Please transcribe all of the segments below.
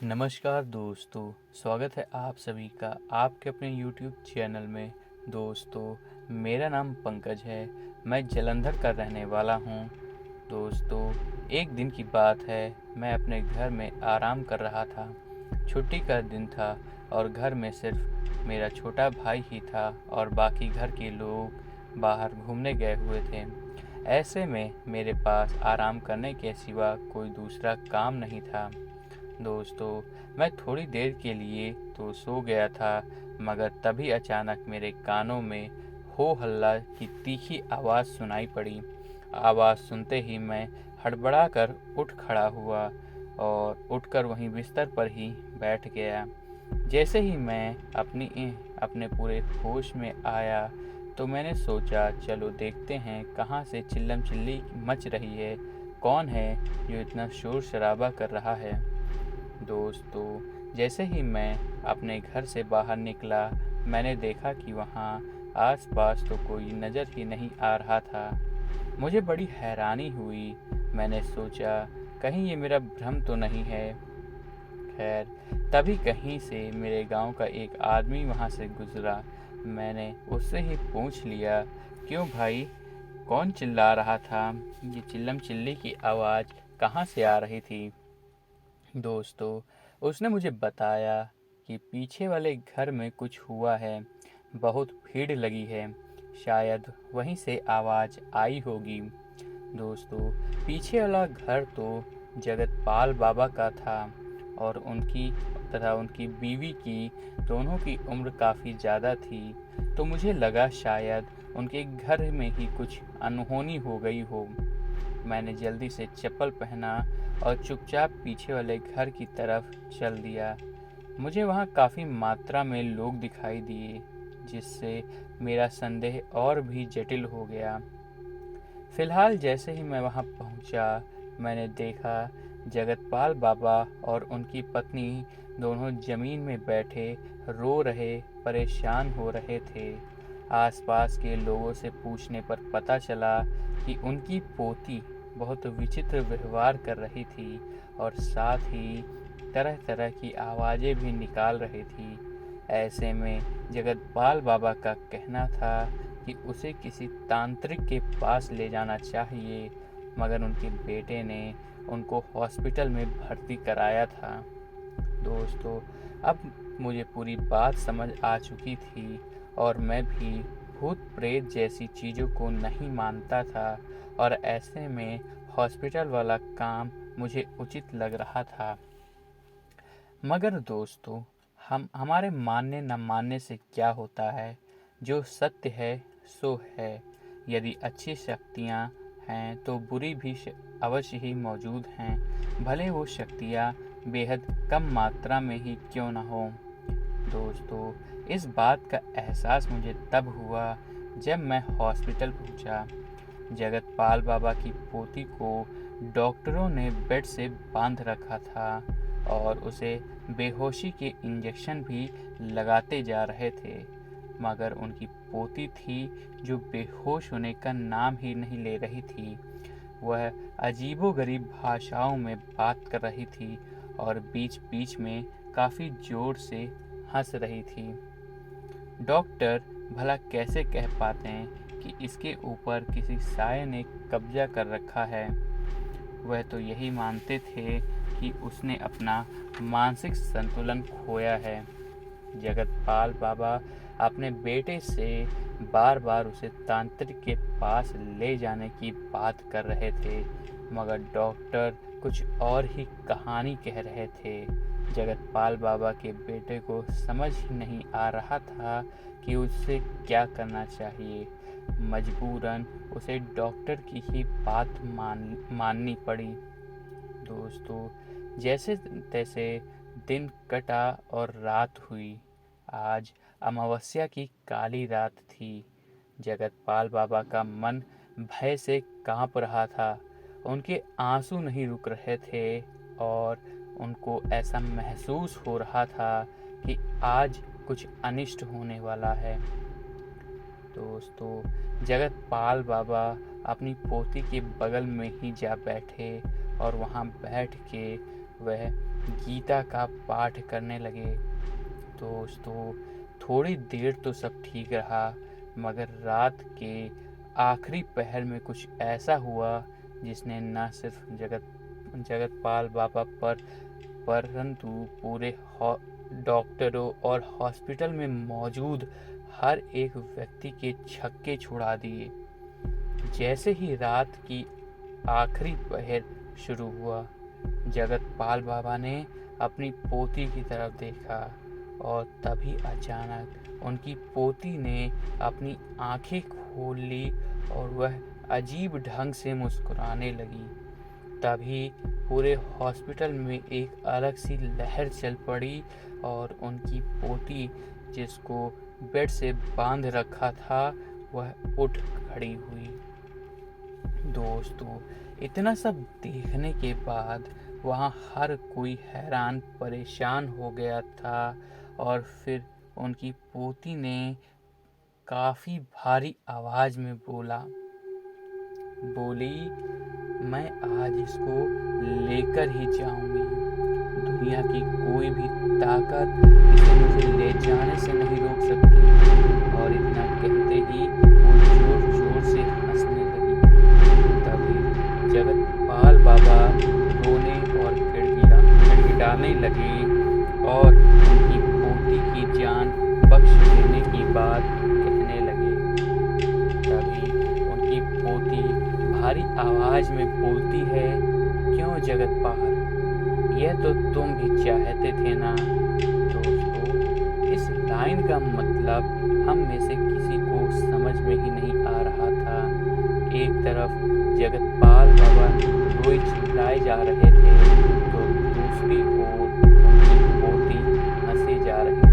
नमस्कार दोस्तों, स्वागत है आप सभी का आपके अपने YouTube चैनल में। दोस्तों, मेरा नाम पंकज है। मैं जालंधर का रहने वाला हूँ। दोस्तों, एक दिन की बात है, मैं अपने घर में आराम कर रहा था। छुट्टी का दिन था और घर में सिर्फ मेरा छोटा भाई ही था और बाकी घर के लोग बाहर घूमने गए हुए थे। ऐसे में मेरे पास आराम करने के सिवा कोई दूसरा काम नहीं था। दोस्तों, मैं थोड़ी देर के लिए तो सो गया था, मगर तभी अचानक मेरे कानों में हो हल्ला की तीखी आवाज़ सुनाई पड़ी। आवाज़ सुनते ही मैं हड़बड़ा कर उठ खड़ा हुआ और उठकर वहीं बिस्तर पर ही बैठ गया। जैसे ही मैं अपने पूरे होश में आया तो मैंने सोचा, चलो देखते हैं कहाँ से चिल्लम चिल्ली मच रही है, कौन है जो इतना शोर शराबा कर रहा है। दोस्तों, जैसे ही मैं अपने घर से बाहर निकला, मैंने देखा कि वहाँ आसपास तो कोई नज़र ही नहीं आ रहा था। मुझे बड़ी हैरानी हुई। मैंने सोचा, कहीं ये मेरा भ्रम तो नहीं है। खैर, तभी कहीं से मेरे गांव का एक आदमी वहाँ से गुजरा। मैंने उससे ही पूछ लिया, क्यों भाई, कौन चिल्ला रहा था? ये चिल्लम चिल्ली की आवाज़ कहाँ से आ रही थी? दोस्तों, उसने मुझे बताया कि पीछे वाले घर में कुछ हुआ है, बहुत भीड़ लगी है, शायद वहीं से आवाज़ आई होगी। दोस्तों, पीछे वाला घर तो जगतपाल बाबा का था और उनकी बीवी की दोनों की उम्र काफ़ी ज़्यादा थी। तो मुझे लगा शायद उनके घर में ही कुछ अनहोनी हो गई हो। मैंने जल्दी से चप्पल पहना और चुपचाप पीछे वाले घर की तरफ चल दिया। मुझे वहाँ काफ़ी मात्रा में लोग दिखाई दिए, जिससे मेरा संदेह और भी जटिल हो गया। फिलहाल जैसे ही मैं वहाँ पहुँचा, मैंने देखा जगतपाल बाबा और उनकी पत्नी दोनों जमीन में बैठे रो रहे, परेशान हो रहे थे। आसपास के लोगों से पूछने पर पता चला कि उनकी पोती बहुत विचित्र व्यवहार कर रही थी और साथ ही तरह तरह की आवाज़ें भी निकाल रही थी। ऐसे में जगतपाल बाबा का कहना था कि उसे किसी तांत्रिक के पास ले जाना चाहिए, मगर उनके बेटे ने उनको हॉस्पिटल में भर्ती कराया था। दोस्तों, अब मुझे पूरी बात समझ आ चुकी थी और मैं भी भूत प्रेत जैसी चीज़ों को नहीं मानता था और ऐसे में हॉस्पिटल वाला काम मुझे उचित लग रहा था। मगर दोस्तों, हम हमारे मानने न मानने से क्या होता है? जो सत्य है सो है। यदि अच्छी शक्तियाँ हैं तो बुरी भी अवश्य ही मौजूद हैं, भले वो शक्तियाँ बेहद कम मात्रा में ही क्यों न हो। दोस्तों, इस बात का एहसास मुझे तब हुआ जब मैं हॉस्पिटल पहुंचा। जगतपाल बाबा की पोती को डॉक्टरों ने बेड से बांध रखा था और उसे बेहोशी के इंजेक्शन भी लगाते जा रहे थे, मगर उनकी पोती थी जो बेहोश होने का नाम ही नहीं ले रही थी। वह अजीबोगरीब भाषाओं में बात कर रही थी और बीच बीच में काफ़ी जोर से हंस रही थी। डॉक्टर भला कैसे कह पाते हैं कि इसके ऊपर किसी साये ने कब्जा कर रखा है? वह तो यही मानते थे कि उसने अपना मानसिक संतुलन खोया है। जगतपाल बाबा अपने बेटे से बार बार उसे तांत्रिक के पास ले जाने की बात कर रहे थे, मगर डॉक्टर कुछ और ही कहानी कह रहे थे। जगतपाल बाबा के बेटे को समझ ही नहीं आ रहा था कि उसे क्या करना चाहिए। मजबूरन उसे डॉक्टर की ही बात माननी पड़ी। दोस्तों, जैसे तैसे दिन कटा और रात हुई। आज अमावस्या की काली रात थी। जगतपाल बाबा का मन भय से कांप रहा था। उनके आंसू नहीं रुक रहे थे और उनको ऐसा महसूस हो रहा था कि आज कुछ अनिष्ट होने वाला है। दोस्तों, जगतपाल बाबा अपनी पोती के बगल में ही जा बैठे और वहाँ बैठ के वह गीता का पाठ करने लगे। दोस्तों, थोड़ी देर तो सब ठीक रहा, मगर रात के आखिरी पहर में कुछ ऐसा हुआ जिसने न सिर्फ जगतपाल बाबा परंतु पूरे डॉक्टरों और हॉस्पिटल में मौजूद हर एक व्यक्ति के छक्के छुड़ा दिए। जैसे ही रात की आखिरी पहर शुरू हुआ, जगतपाल बाबा ने अपनी पोती की तरफ देखा और तभी अचानक उनकी पोती ने अपनी आंखें खोल ली और वह अजीब ढंग से मुस्कुराने लगी। तभी पूरे हॉस्पिटल में एक अलग सी लहर चल पड़ी और उनकी पोती, जिसको बेड से बांध रखा था, वह उठ खड़ी हुई। दोस्तों, इतना सब देखने के बाद वहाँ हर कोई हैरान परेशान हो गया था और फिर उनकी पोती ने काफ़ी भारी आवाज़ में बोली, मैं आज इसको लेकर ही जाऊंगी। दुनिया की कोई भी ताकत इसे मुझे ले जाने से नहीं रोक सकती। और इतना कहते ही वो जोर जोर से हंसने लगी। तभी जगतपाल बाबा रोने और गिड़गिड़ाने लगे और उनकी पोती की जान बख्श देने की बात कहने लगे। तभी उनकी पोती भारी आवाज में बोलती है, क्यों जगतपाल, यह तो तुम भी चाहते थे ना। दोस्तों, इस लाइन का मतलब हम में से किसी को समझ में ही नहीं आ रहा था। एक तरफ जगतपाल बाबा रोए चिल्लाए जा रहे थे, तो दूसरी ओर उनकी पोती हंसे जा रही थी।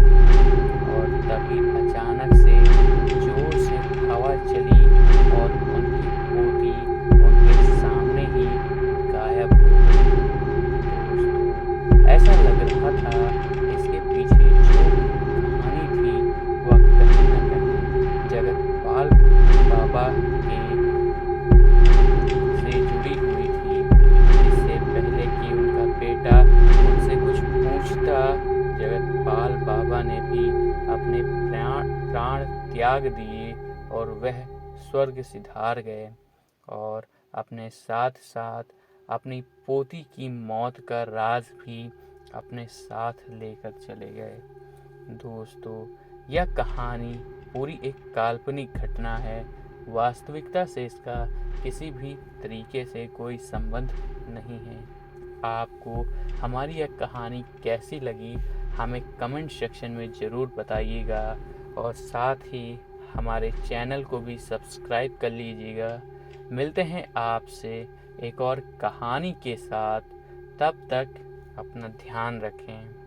और तभी अचानक से जोर से हवा चली और उनकी पोती उनके सामने ही गायब हो गई। दोस्तों, ऐसा लग रहा था इसके पीछे जो कहानी थी वह कहीं न कहीं जगतपाल बाबा के से जुड़ी हुई थी। इससे पहले कि उनका बेटा उनसे कुछ पूछता, जगतपाल बाबा ने भी अपने प्राण त्याग दिए और वह स्वर्ग सिधार गए और अपने साथ साथ अपनी पोती की मौत का राज भी अपने साथ लेकर चले गए। दोस्तों, यह कहानी पूरी एक काल्पनिक घटना है। वास्तविकता से इसका किसी भी तरीके से कोई संबंध नहीं है। आपको हमारी यह कहानी कैसी लगी हमें कमेंट सेक्शन में ज़रूर बताइएगा और साथ ही हमारे चैनल को भी सब्सक्राइब कर लीजिएगा। मिलते हैं आपसे एक और कहानी के साथ, तब तक अपना ध्यान रखें।